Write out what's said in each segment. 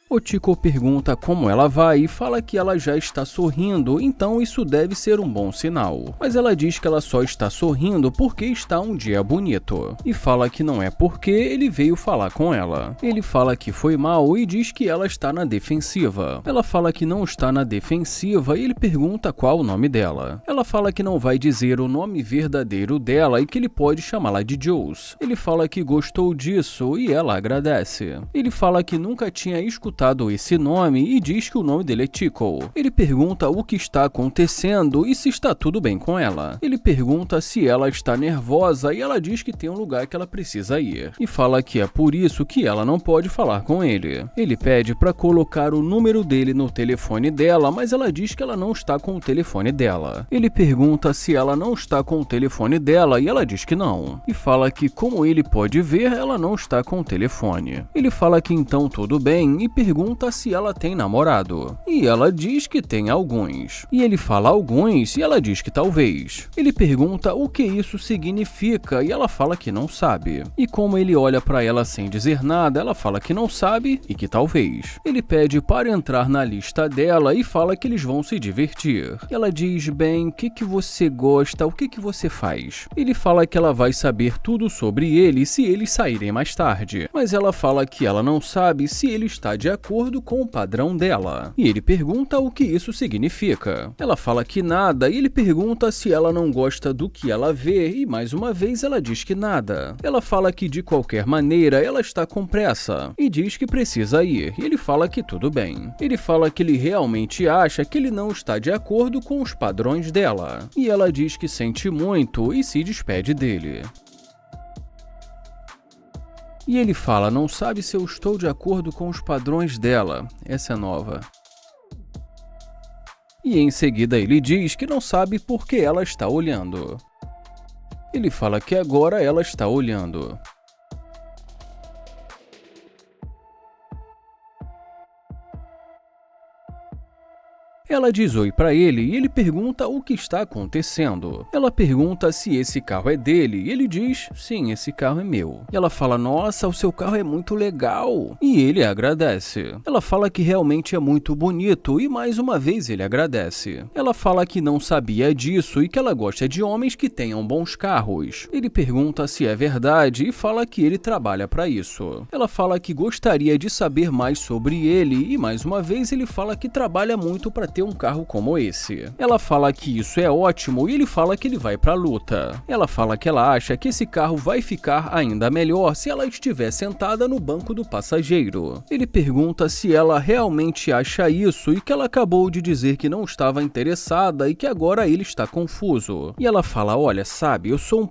Otiko pergunta como ela vai e fala que ela já está sorrindo, então isso deve ser um bom sinal. Mas ela diz que ela só está sorrindo porque está um dia bonito. E fala que não é porque ele veio falar com ela. Ele fala que foi mal e diz que ela está na defensiva. Ela fala que não está na defensiva e ele pergunta qual o nome dela. Ela fala que não vai dizer o nome verdadeiro dela e que ele pode chamá-la de Jules. Ele fala que gostou disso e ela agradece. Ele fala que nunca tinha escutado esse nome e diz que o nome dele é Tico. Ele pergunta o que está acontecendo e se está tudo bem com ela. Ele pergunta se ela está nervosa e ela diz que tem um lugar que ela precisa ir. E fala que é por isso que ela não pode falar com ele. Ele pede para colocar o número dele no telefone dela, mas ela diz que ela não está com o telefone dela. Ele pergunta se ela não está com o telefone dela e ela diz que não. E fala que, como ele pode ver, ela não está com o telefone. Ele fala que então tudo bem e pergunta se ela tem namorado. E ela diz que tem alguns. E ele fala alguns e ela diz que talvez. Ele pergunta o que isso significa e ela fala que não sabe. E como ele olha pra ela sem dizer nada, ela fala que não sabe e que talvez. Ele pede para entrar na lista dela e fala que eles vão se divertir. Ela diz, bem, o que você gosta, o que você faz? Ele fala que ela vai saber tudo sobre ele se eles saírem mais tarde. Mas ela fala que ela não sabe se ele está de acordo com o padrão dela. E ele pergunta o que isso significa. Ela fala que nada e ele pergunta se ela não gosta do que ela vê e mais uma vez ela diz que nada. Ela fala que de qualquer maneira ela está com pressa e diz que precisa ir. E ele fala que tudo bem. Ele fala que ele realmente acha que ele não está de acordo com os padrões dela. E ela diz que sente muito e se despede dele. E ele fala, não sabe se eu estou de acordo com os padrões dela. Essa é nova. E em seguida ele diz que não sabe por que ela está olhando. Ele fala que agora ela está olhando. Ela diz oi pra ele e ele pergunta o que está acontecendo. Ela pergunta se esse carro é dele e ele diz, sim, esse carro é meu. E ela fala, nossa, o seu carro é muito legal. E ele agradece. Ela fala que realmente é muito bonito e mais uma vez ele agradece. Ela fala que não sabia disso e que ela gosta de homens que tenham bons carros. Ele pergunta se é verdade e fala que ele trabalha pra isso. Ela fala que gostaria de saber mais sobre ele e mais uma vez ele fala que trabalha muito pra ter um carro como esse. Ela fala que isso é ótimo e ele fala que ele vai pra luta. Ela fala que ela acha que esse carro vai ficar ainda melhor se ela estiver sentada no banco do passageiro. Ele pergunta se ela realmente acha isso e que ela acabou de dizer que não estava interessada e que agora ele está confuso. E ela fala, olha, sabe, eu sou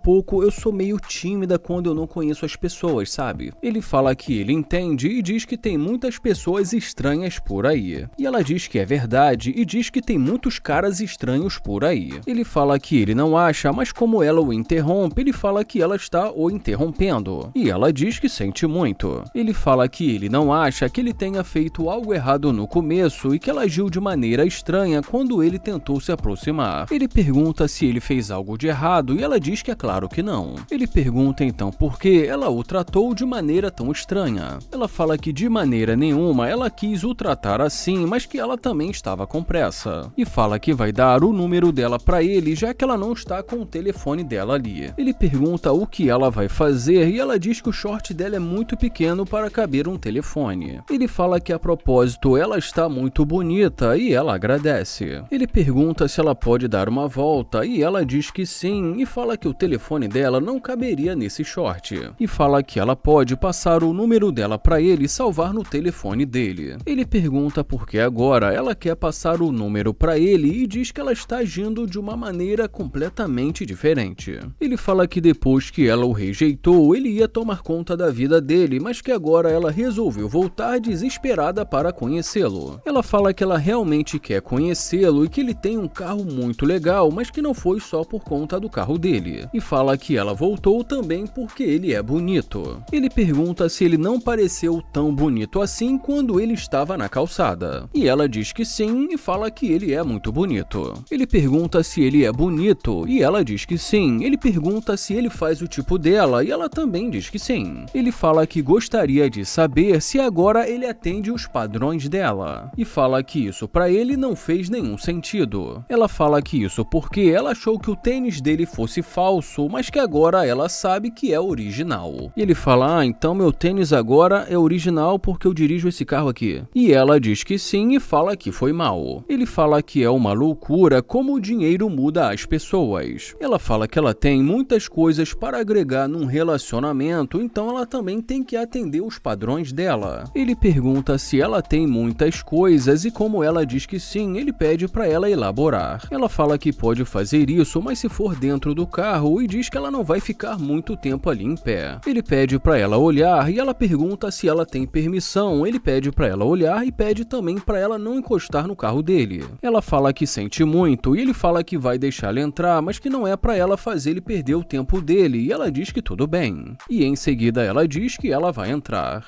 meio tímida quando eu não conheço as pessoas, sabe? Ele fala que ele entende e diz que tem muitas pessoas estranhas por aí. E ela diz que é verdade e diz que tem muitos caras estranhos por aí. Ele fala que ele não acha, mas como ela o interrompe, ele fala que ela está o interrompendo. E ela diz que sente muito. Ele fala que ele não acha que ele tenha feito algo errado no começo e que ela agiu de maneira estranha quando ele tentou se aproximar. Ele pergunta se ele fez algo de errado e ela diz que é claro que não. Ele pergunta então por que ela o tratou de maneira tão estranha. Ela fala que de maneira nenhuma ela quis o tratar assim, mas que ela também estava com pressa. E fala que vai dar o número dela pra ele, já que ela não está com o telefone dela ali. Ele pergunta o que ela vai fazer e ela diz que o short dela é muito pequeno para caber um telefone. Ele fala que a propósito ela está muito bonita e ela agradece. Ele pergunta se ela pode dar uma volta e ela diz que sim e fala que o telefone dela não caberia nesse short. E fala que ela pode passar o número dela pra ele e salvar no telefone dele. Ele pergunta por que agora ela quer passar o número pra ele e diz que ela está agindo de uma maneira completamente diferente. Ele fala que depois que ela o rejeitou, ele ia tomar conta da vida dele, mas que agora ela resolveu voltar desesperada para conhecê-lo. Ela fala que ela realmente quer conhecê-lo e que ele tem um carro muito legal, mas que não foi só por conta do carro dele. E fala que ela voltou também porque ele é bonito. Ele pergunta se ele não pareceu tão bonito assim quando ele estava na calçada. E ela diz que sim e fala que ele é muito bonito. Ele pergunta se ele é bonito e ela diz que sim. Ele pergunta se ele faz o tipo dela e ela também diz que sim. Ele fala que gostaria de saber se agora ele atende os padrões dela e fala que isso pra ele não fez nenhum sentido. Ela fala que isso porque ela achou que o tênis dele fosse falso, mas que agora ela sabe que é original. E ele fala: então meu tênis agora é original porque eu dirijo esse carro aqui. E ela diz que sim e fala que foi mal. Ele fala que é uma loucura como o dinheiro muda as pessoas. Ela fala que ela tem muitas coisas para agregar num relacionamento, então ela também tem que atender os padrões dela. Ele pergunta se ela tem muitas coisas e como ela diz que sim, ele pede para ela elaborar. Ela fala que pode fazer isso, mas se for dentro do carro, e diz que ela não vai ficar muito tempo ali em pé. Ele pede para ela olhar e ela pergunta se ela tem permissão. Ele pede para ela olhar e pede também para ela não encostar no carro dele. Ela fala que sente muito e ele fala que vai deixar ela entrar, mas que não é para ela fazer ele perder o tempo dele, e ela diz que tudo bem. E em seguida ela diz que ela vai entrar.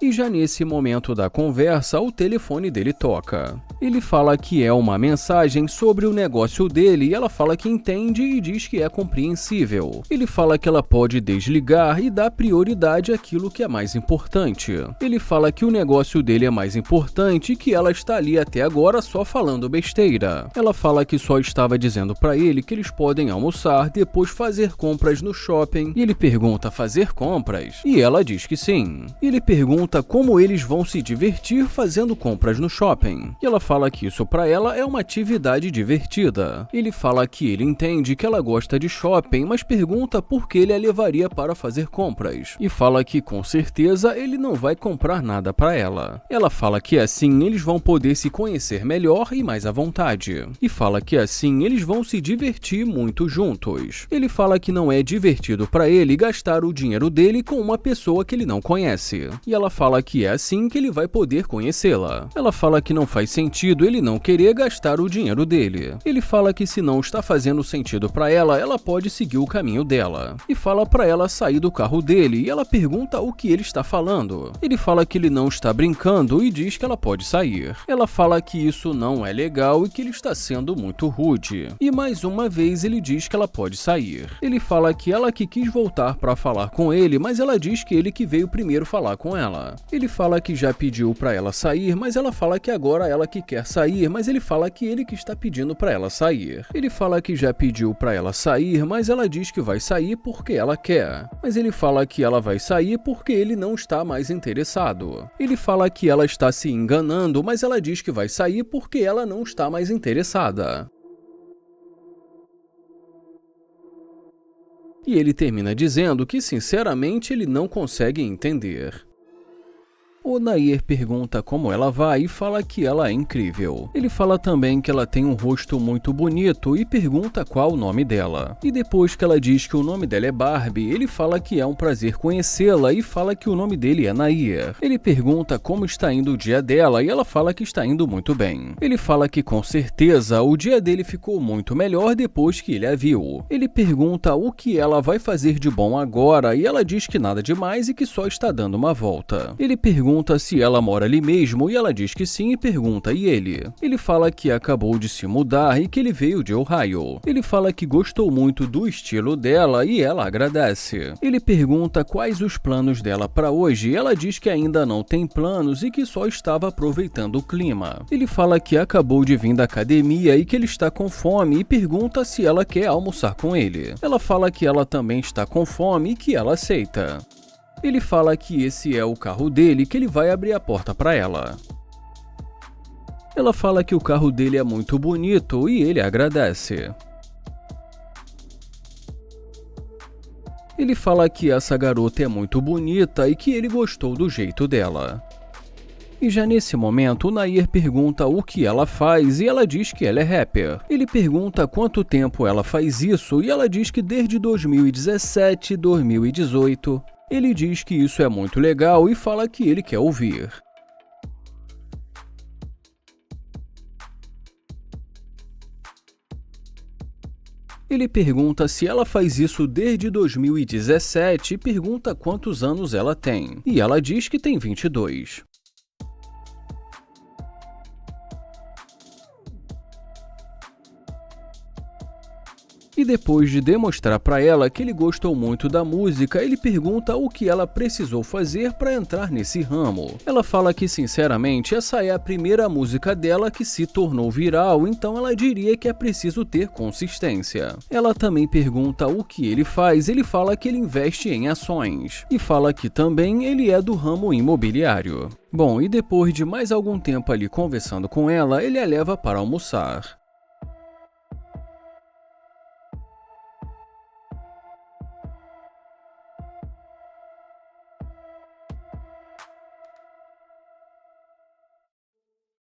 E já nesse momento da conversa, o telefone dele toca. Ele fala que é uma mensagem sobre o negócio dele e ela fala que entende e diz que é compreensível. Ele fala que ela pode desligar e dar prioridade àquilo que é mais importante. Ele fala que o negócio dele é mais importante e que ela está ali até agora só falando besteira. Ela fala que só estava dizendo para ele que eles podem almoçar, depois fazer compras no shopping. E ele pergunta: fazer compras? E ela diz que sim. Ele pergunta como eles vão se divertir fazendo compras no shopping. E ela fala que isso para ela é uma atividade divertida. Ele fala que ele entende que ela gosta de shopping, mas pergunta por que ele a levaria para fazer compras. E fala que com certeza ele não vai comprar nada para ela. Ela fala que assim eles vão poder se conhecer melhor e mais à vontade. E fala que assim eles vão se divertir muito juntos. Ele fala que não é divertido para ele gastar o dinheiro dele com uma pessoa que ele não conhece. E ela fala que é assim que ele vai poder conhecê-la. Ela fala que não faz sentido ele não querer gastar o dinheiro dele. Ele fala que se não está fazendo sentido para ela, ela pode seguir o caminho dela. E fala para ela sair do carro dele e ela pergunta o que ele está falando. Ele fala que ele não está brincando e diz que ela pode sair. Ela fala que isso não é legal e que ele está sendo muito rude. E mais uma vez ele diz que ela pode sair. Ele fala que ela que quis voltar para falar com ele, mas ela diz que ele que veio primeiro falar com ela. Ele fala que já pediu para ela sair, mas ela fala que agora ela que quer sair, mas ele fala que ele que está pedindo para ela sair. Ele fala que já pediu para ela sair, mas ela diz que vai sair porque ela quer. Mas ele fala que ela vai sair porque ele não está mais interessado. Ele fala que ela está se enganando, mas ela diz que vai sair porque ela não está mais interessada. E ele termina dizendo que sinceramente ele não consegue entender. O Nair pergunta como ela vai e fala que ela é incrível. Ele fala também que ela tem um rosto muito bonito e pergunta qual o nome dela. E depois que ela diz que o nome dela é Barbie, ele fala que é um prazer conhecê-la e fala que o nome dele é Nair. Ele pergunta como está indo o dia dela e ela fala que está indo muito bem. Ele fala que com certeza o dia dele ficou muito melhor depois que ele a viu. Ele pergunta o que ela vai fazer de bom agora e ela diz que nada demais e que só está dando uma volta. Ele pergunta se ela mora ali mesmo e ela diz que sim e pergunta e ele. Ele fala que acabou de se mudar e que ele veio de Ohio. Ele fala que gostou muito do estilo dela e ela agradece. Ele pergunta quais os planos dela para hoje e ela diz que ainda não tem planos e que só estava aproveitando o clima. Ele fala que acabou de vir da academia e que ele está com fome e pergunta se ela quer almoçar com ele. Ela fala que ela também está com fome e que ela aceita. Ele fala que esse é o carro dele e que ele vai abrir a porta para ela. Ela fala que o carro dele é muito bonito e ele agradece. Ele fala que essa garota é muito bonita e que ele gostou do jeito dela. E já nesse momento, o Nair pergunta o que ela faz e ela diz que ela é rapper. Ele pergunta quanto tempo ela faz isso e ela diz que desde 2017, 2018... Ele diz que isso é muito legal e fala que ele quer ouvir. Ele pergunta se ela faz isso desde 2017 e pergunta quantos anos ela tem. E ela diz que tem 22. E depois de demonstrar para ela que ele gostou muito da música, ele pergunta o que ela precisou fazer para entrar nesse ramo. Ela fala que, sinceramente, essa é a primeira música dela que se tornou viral, então ela diria que é preciso ter consistência. Ela também pergunta o que ele faz, ele fala que ele investe em ações. E fala que também ele é do ramo imobiliário. Bom, e depois de mais algum tempo ali conversando com ela, ele a leva para almoçar.